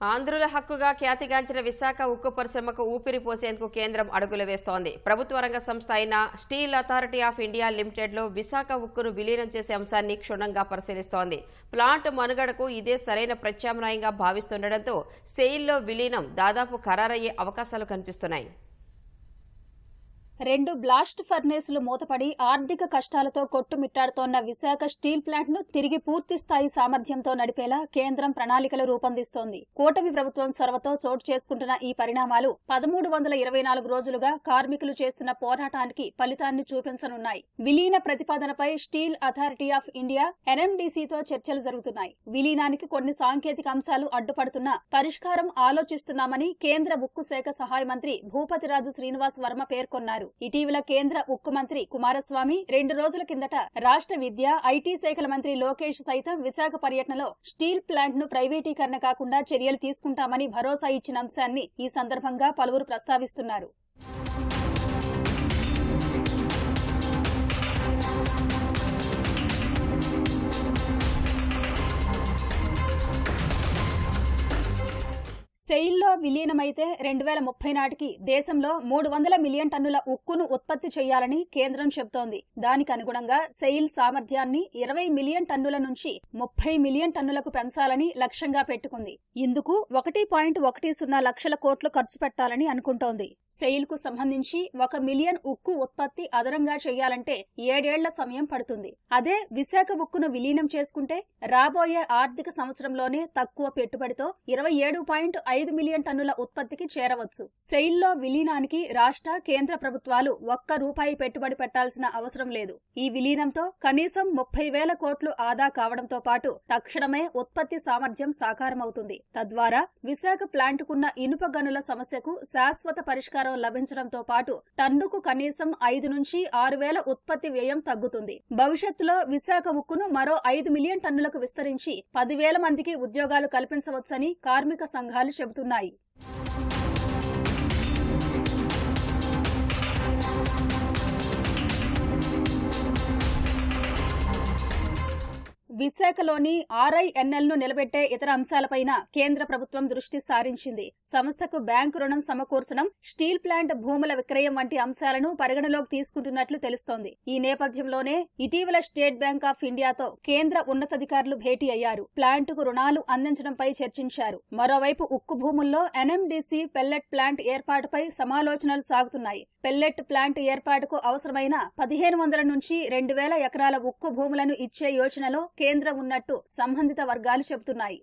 ఆంధ్రుల హక్కుగా ఖ్యాతిగాంచిన విశాఖ ఉక్కు పరిశ్రమకు ఊపిరి పోసేందుకు కేంద్రం అడుగులు వేస్తోంది. ప్రభుత్వ రంగ సంస్థ అయిన స్టీల్ అథారిటీ ఆఫ్ ఇండియా లిమిటెడ్లో విశాఖ ఉక్కును విలీనం చేసే అంశాన్ని క్షుణ్ణంగా పరిశీలిస్తోంది. ప్లాంట్ మనుగడకు ఇదే సరైన ప్రత్యామ్నాయంగా భావిస్తుండటంతో సెయిల్లో విలీనం దాదాపు ఖరారయ్యే అవకాశాలు కనిపిస్తున్నాయి. 2 బ్లాస్ట్ ఫర్నేసులు మూతపడి ఆర్థిక కష్టాలతో కొట్టుమిట్టాడుతోన్న విశాఖ స్టీల్ ప్లాంట్ ను తిరిగి పూర్తి స్థాయి సామర్థ్యంతో నడిపేలా కేంద్రం ప్రణాళికలు రూపొందిస్తోంది. కూటమి ప్రభుత్వం చొరవతో చోటు చేసుకుంటున్న ఈ పరిణామాలు 1324 రోజులుగా కార్మికులు చేస్తున్న పోరాటానికి ఫలితాన్ని చూపించనున్నాయి. విలీన ప్రతిపాదనపై స్టీల్ అథారిటీ ఆఫ్ ఇండియా ఎన్ఎండీసీతో చర్చలు జరుగుతున్నాయి. విలీనానికి కొన్ని సాంకేతిక అంశాలు అడ్డుపడుతున్నా పరిష్కారం ఆలోచిస్తున్నామని కేంద్ర ఉక్కు శాఖ సహాయ మంత్రి భూపతిరాజు శ్రీనివాస్ వర్మ పేర్కొన్నారు. ఇటీవల కేంద్ర ఉక్కు మంత్రి కుమారస్వామి 2 రోజుల కిందట రాష్ట్ర విద్య, ఐటీ శాఖల మంత్రి లోకేష్ సైతం విశాఖ పర్యటనలో స్టీల్ ప్లాంట్ ను ప్రైవేటీకరణ కాకుండా చర్యలు తీసుకుంటామని భరోసా ఇచ్చిన అంశాన్ని ఈ సందర్భంగా పలువురు ప్రస్తావిస్తున్నారు. సెయిల్లో విలీనమైతే 2030 నాటికి దేశంలో 300 మిలియన్ టన్నుల ఉక్కును ఉత్పత్తి చేయాలని కేంద్రం చెబుతోంది. దానికి అనుగుణంగా సెయిల్ సామర్థ్యాన్ని 20 మిలియన్ టన్నుల నుంచి 30 మిలియన్ టన్నులకు పెంచాలని లక్ష్యంగా పెట్టుకుంది. ఇందుకు 1.10 లక్షల కోట్లు ఖర్చు పెట్టాలని అనుకుంటోంది. సెయిల్ కు సంబంధించి 1 మిలియన్ ఉక్కు ఉత్పత్తి అదనంగా చేయాలంటే 7 ఏళ్ల సమయం పడుతుంది. అదే విశాఖ ఉక్కును విలీనం చేసుకుంటే రాబోయే ఆర్థిక సంవత్సరంలోనే తక్కువ పెట్టుబడితో 27.5 మిలియన్ టన్నుల ఉత్పత్తికి చేరవచ్చు. సెయిల్లో విలీనానికి రాష్ట్ర, కేంద్ర ప్రభుత్వాలు ₹1 పెట్టుబడి పెట్టాల్సిన అవసరం లేదు. ఈ విలీనంతో కనీసం 30,000 కోట్లు ఆదా కావడంతో పాటు తక్షణమే ఉత్పత్తి సామర్థ్యం సాకారమవుతుంది. తద్వారా విశాఖ ప్లాంటుకున్న ఇనుప గనుల సమస్యకు శాశ్వత పరిష్కారం లభించడంతో పాటు టన్నుకు కనీసం 5 నుంచి 6,000 ఉత్పత్తి వ్యయం తగ్గుతుంది. భవిష్యత్తులో విశాఖ ఉక్కును మరో 5 మిలియన్ టన్నులకు విస్తరించి 10,000 మందికి ఉద్యోగాలు కల్పించవచ్చని కార్మిక సంఘాలు చెబుతున్నాయి. విశాఖలోని RINL ను నిలబెట్టే ఇతర అంశాలపైన కేంద్ర ప్రభుత్వం దృష్టి సారించింది. సంస్థకు బ్యాంకు రుణం సమకూర్చడం, స్టీల్ ప్లాంట్ భూముల విక్రయం వంటి అంశాలను పరిగణలోకి తీసుకుంటున్నట్లు తెలుస్తోంది. ఈ నేపథ్యంలోనే ఇటీవల స్టేట్ బ్యాంక్ ఆఫ్ ఇండియాతో కేంద్ర ఉన్నతాధికారులు భేటీ అయ్యారు. ప్లాంటుకు రుణాలు అందించడంపై చర్చించారు. మరోవైపు ఉక్కు భూముల్లో ఎన్ఎండీసీ పెల్లెట్ ప్లాంట్ ఏర్పాటుపై సమాలోచనలు సాగుతున్నాయి. పెల్లెట్ ప్లాంట్ ఏర్పాటుకు అవసరమైన 1,500 నుంచి 2,000 ఎకరాల ఉక్కు భూములను ఇచ్చే యోచనలో కేంద్రం ఉన్నట్టు సంబంధిత వర్గాలు చెబుతున్నాయి.